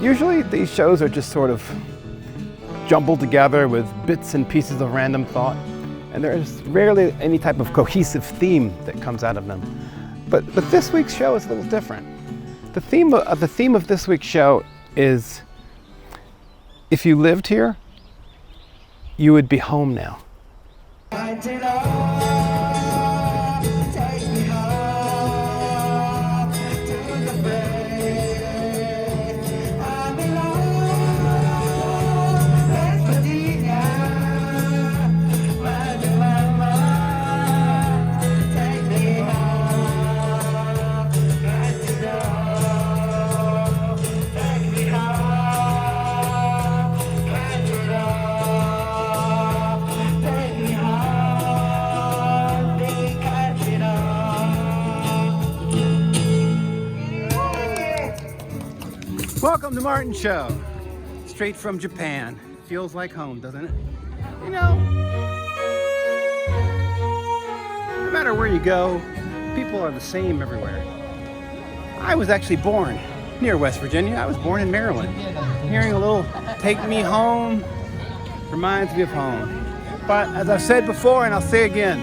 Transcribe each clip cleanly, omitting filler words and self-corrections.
Usually these shows are just sort of jumbled together with bits and pieces of random thought, and there's rarely any type of cohesive theme that comes out of them. But this week's show is a little different. The theme of this week's show is, if you lived here, you would be home now. Welcome to Martin Show, straight from Japan. Feels like home, doesn't it? You know, no matter where you go, people are the same everywhere. I was actually born near West Virginia. I was born in Maryland. Hearing a little "Take Me Home" reminds me of home. But as I've said before, and I'll say again,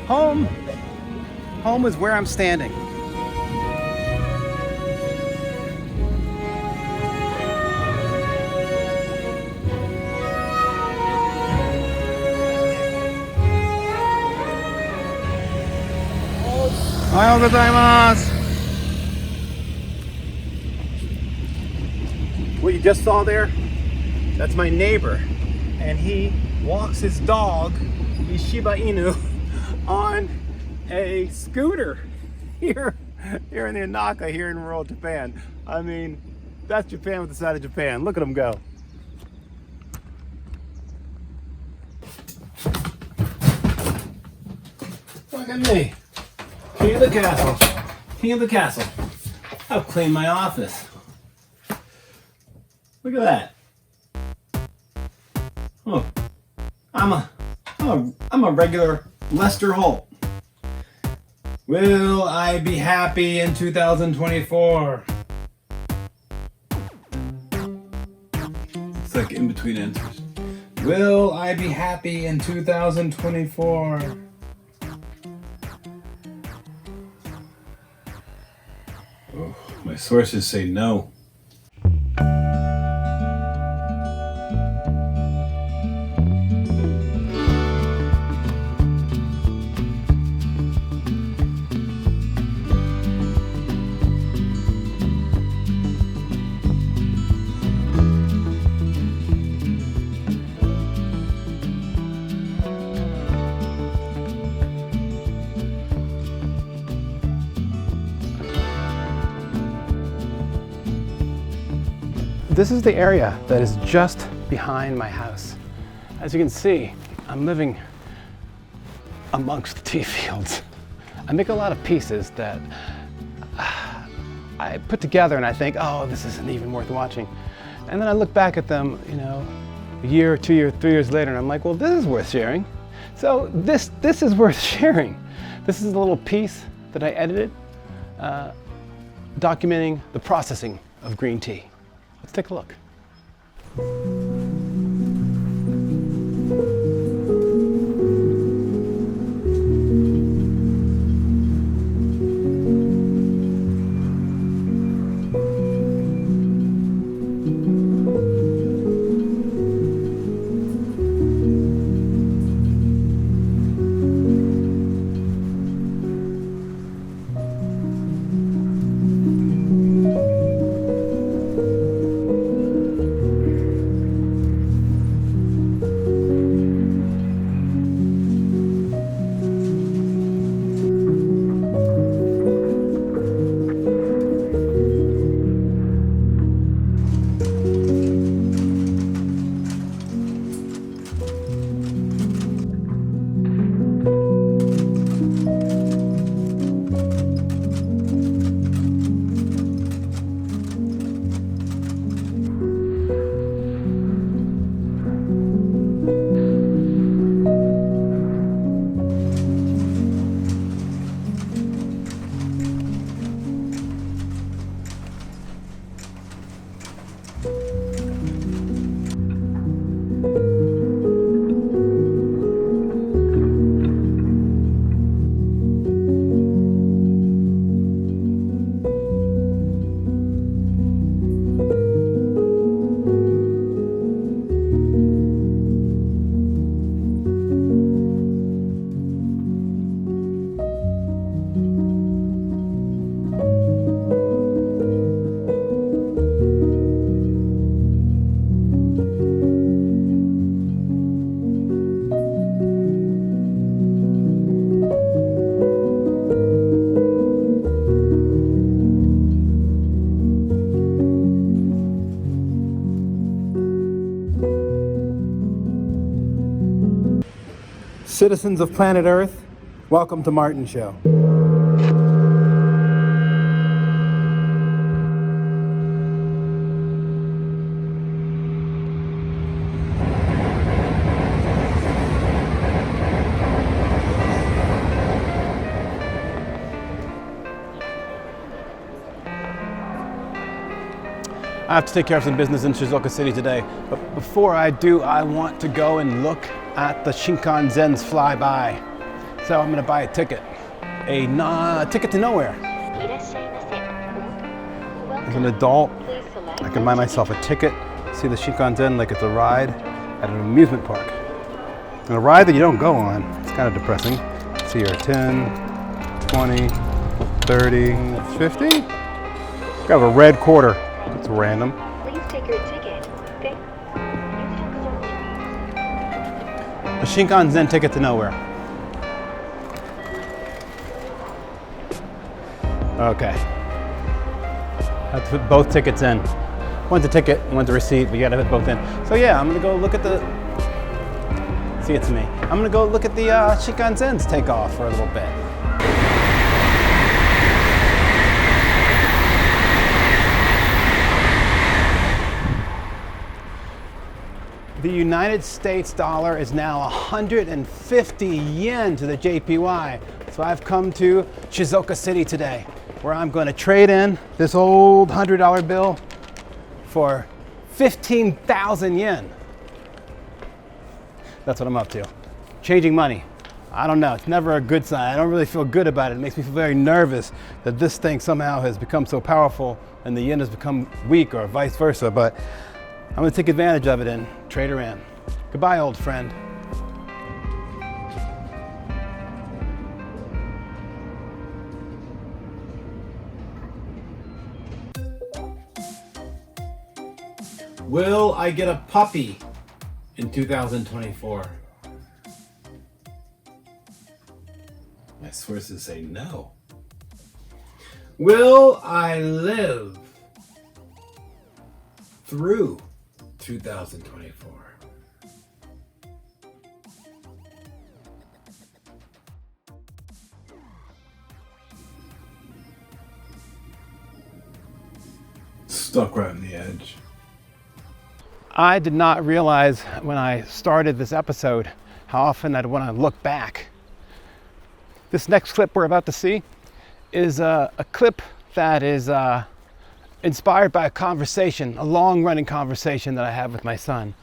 home is where I'm standing. Ohayou gozaimasu. What you just saw there, that's my neighbor, and he walks his dog, his Shiba Inu, on a scooter here in the Inaka, here in rural Japan. I mean, that's Japan with the side of Japan. Look at him go. Look at me. King of the castle. King of the castle. I've cleaned my office. Look at that. Oh, I'm a regular Lester Holt. Will I be happy in 2024? It's like in between answers. Will I be happy in 2024? Oh, my sources say no. This is the area that is just behind my house. As you can see, I'm living amongst the tea fields. I make a lot of pieces that I put together and I think, oh, this isn't even worth watching. And then I look back at them, you know, a year, 2 years, 3 years later, and I'm like, well, this is worth sharing. So this is worth sharing. This is a little piece that I edited, documenting the processing of green tea. Let's take a look. Citizens of planet Earth, welcome to Martin Show. I have to take care of some business in Shizuoka City today, but before I do, I want to go and look at the Shinkansen's flyby. So I'm going to buy a ticket, a ticket to nowhere. As an adult, I can buy myself a ticket, see the Shinkansen like it's a ride at an amusement park. And a ride that you don't go on, it's kind of depressing. See here, 10, 20, 30, 50. Got a red quarter. It's random. Please take your ticket. A Shinkansen ticket to nowhere. Okay. Have to put both tickets in. One's a ticket, one's a receipt, but you gotta put both in. So yeah, I'm gonna go look at the, see it's me. I'm gonna go look at the Shinkansen's take off for a little bit. The United States dollar is now 150 yen to the JPY. So I've come to Shizuoka City today, where I'm going to trade in this old $100 bill for 15,000 yen. That's what I'm up to. Changing money. I don't know, it's never a good sign. I don't really feel good about it. It makes me feel very nervous that this thing somehow has become so powerful and the yen has become weak, or vice versa. But I'm going to take advantage of it and trade her in. Goodbye, old friend. Will I get a puppy in 2024? My sources say no. Will I live through 2024? Stuck right on the edge. I did not realize when I started this episode how often I'd want to look back. This next clip we're about to see is a clip that is inspired by a conversation, a long-running conversation that I have with my son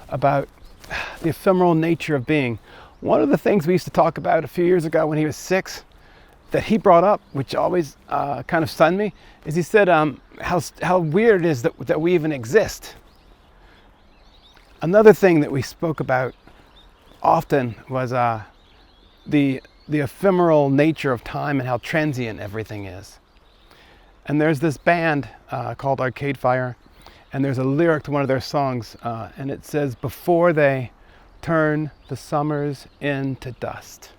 about the ephemeral nature of being. One of the things we used to talk about a few years ago when he was 6 that he brought up, which always kind of stunned me, is he said how weird it is that we even exist. Another thing that we spoke about often was the ephemeral nature of time and how transient everything is. And there's this band called Arcade Fire, and there's a lyric to one of their songs, and it says, "Before they turn the summers into dust."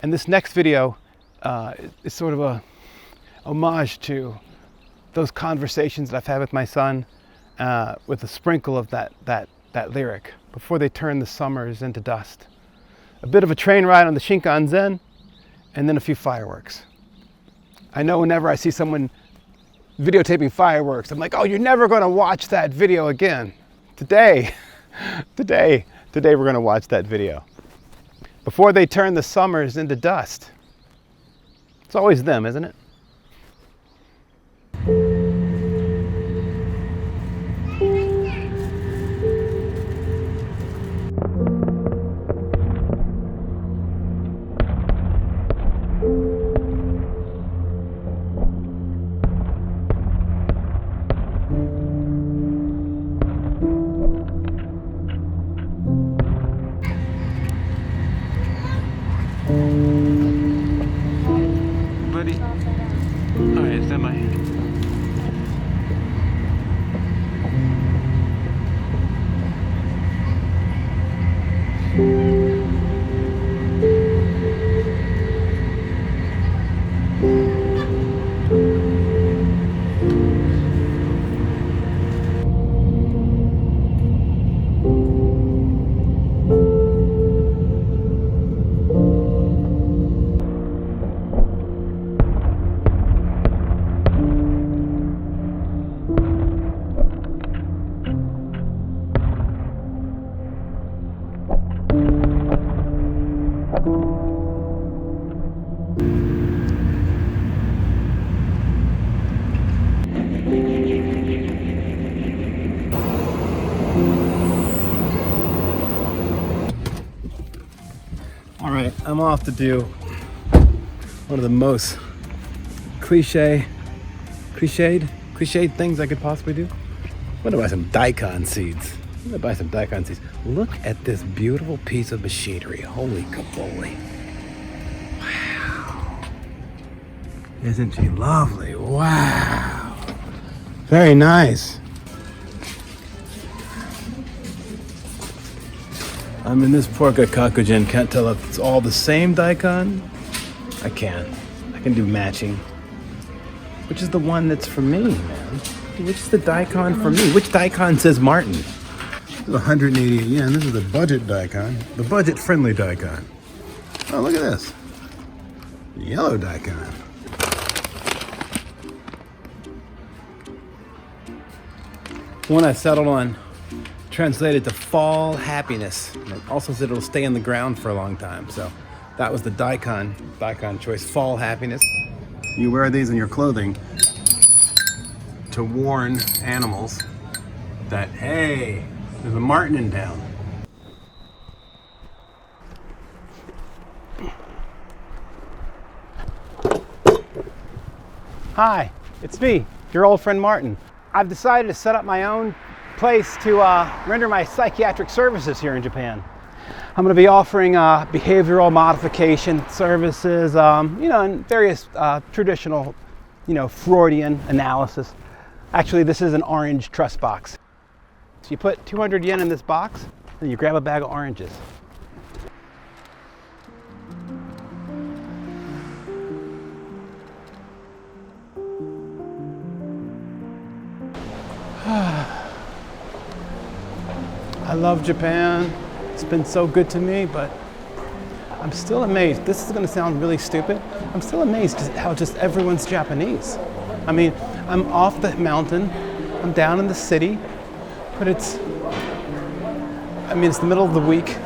And this next video is sort of a homage to those conversations that I've had with my son, with a sprinkle of that lyric, "Before they turn the summers into dust." A bit of a train ride on the Shinkansen, and then a few fireworks. I know whenever I see someone videotaping fireworks, I'm like, oh, you're never going to watch that video again. Today we're going to watch that video. Before they turn the summers into dust. It's always them, isn't it? Buddy. All right, is that my... I'm off to do one of the most cliched things I could possibly do. I'm gonna buy some daikon seeds. Look at this beautiful piece of machinery. Holy kaboli. Wow. Isn't she lovely? Wow. Very nice. I mean, this poor Gakakujin can't tell if it's all the same daikon. I can do matching. Which is the one that's for me, man? Which is the daikon for me? Which daikon says Martin? This is 180 yen. This is the budget daikon. The budget-friendly daikon. Oh, look at this. The yellow daikon. One I settled on translated to fall happiness. And it also said it'll stay in the ground for a long time. So that was the daikon choice, fall happiness. You wear these in your clothing to warn animals that, hey, there's a martin in town. Hi, it's me, your old friend Martin. I've decided to set up my own place to render my psychiatric services here in Japan. I'm going to be offering behavioral modification services, and various traditional, Freudian analysis. Actually, this is an orange trust box. So you put 200 yen in this box, and you grab a bag of oranges. I love Japan. It's been so good to me, but I'm still amazed. This is going to sound really stupid. I'm still amazed how just everyone's Japanese. I mean, I'm off the mountain. I'm down in the city, but it's the middle of the week,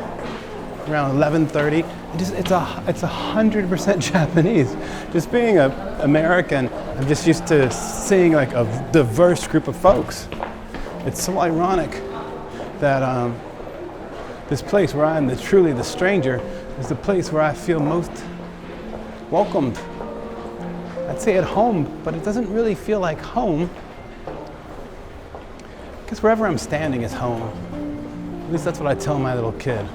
around 11:30. It's 100% Japanese. Just being an American, I'm just used to seeing like a diverse group of folks. It's so ironic that this place where I'm truly the stranger is the place where I feel most welcomed. I'd say at home, but it doesn't really feel like home, because wherever I'm standing is home. At least that's what I tell my little kid.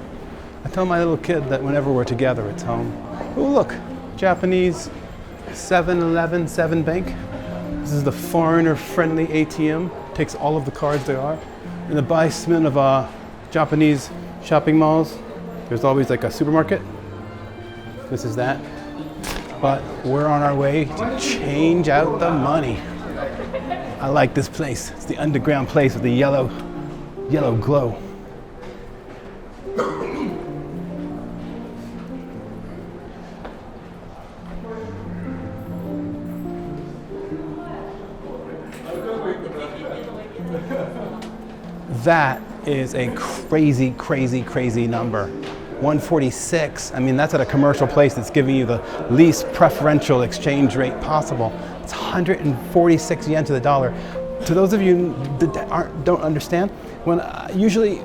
I tell my little kid that whenever we're together, it's home. Oh, look, Japanese 7-Eleven 7 Bank. This is the foreigner-friendly ATM. Takes all of the cards there are. In the basement of Japanese shopping malls, there's always like a supermarket. This is that. But we're on our way to change out the money. I like this place. It's the underground place with the yellow glow. That is a crazy, crazy, crazy number. 146. I mean, that's at a commercial place that's giving you the least preferential exchange rate possible. It's 146 yen to the dollar. To those of you that don't understand, when usually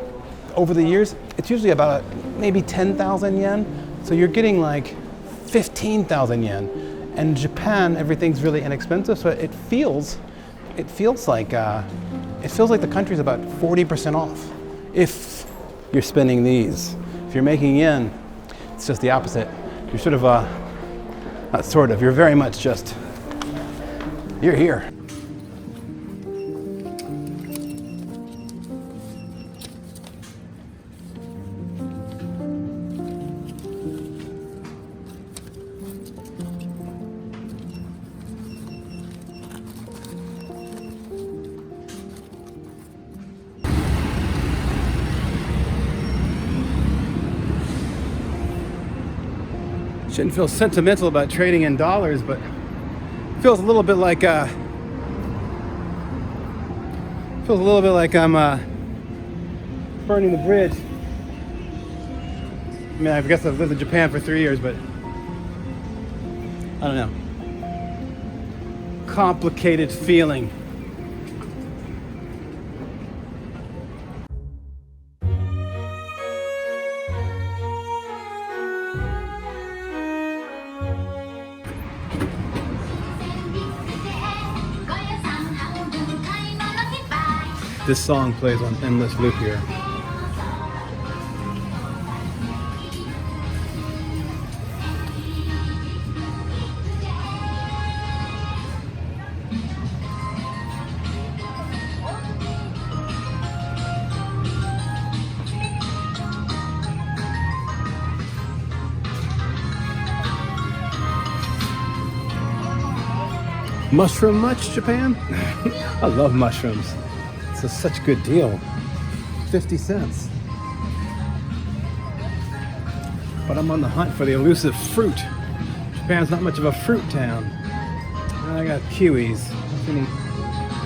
over the years, it's usually about maybe 10,000 yen. So you're getting like 15,000 yen. And in Japan, everything's really inexpensive, so it feels like the country's about 40% off if you're spending these. If you're making yen, it's just the opposite. You're sort of, not sort of, you're very much just, you're here. Shouldn't feel sentimental about trading in dollars, but it feels a little bit like I'm burning the bridge. I mean, I guess I've lived in Japan for 3 years, but I don't know. Complicated feeling. This song plays on endless loop here. Mushroom much, Japan? I love mushrooms. It's such a good deal. 50 cents. But I'm on the hunt for the elusive fruit. Japan's not much of a fruit town. I got kiwis, not any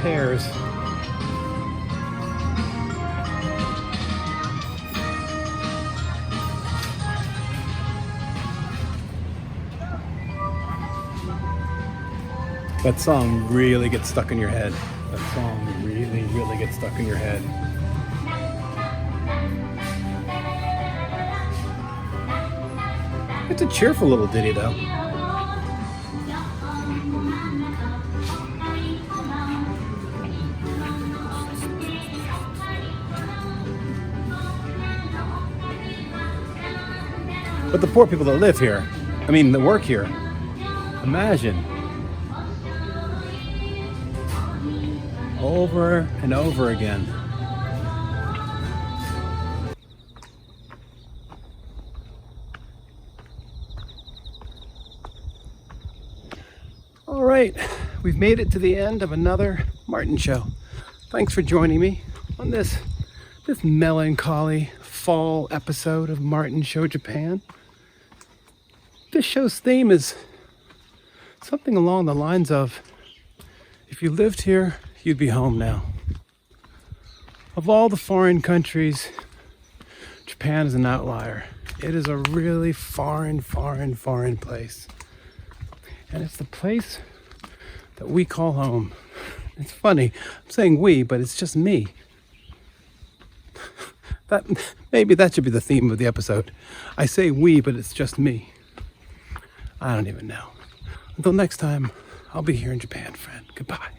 pears. That song really gets stuck in your head. That song really, really gets stuck in your head. It's a cheerful little ditty, though. But the poor people that live here, that work here, imagine. Over and over again. All right, we've made it to the end of another Martin Show. Thanks for joining me on this melancholy fall episode of Martin Show Japan. This show's theme is something along the lines of, if you lived here, you'd be home now. Of all the foreign countries, Japan is an outlier. It is a really foreign place. And it's the place that we call home. It's funny, I'm saying we, but it's just me. Maybe that should be the theme of the episode. I say we, but it's just me. I don't even know. Until next time, I'll be here in Japan, friend. Goodbye.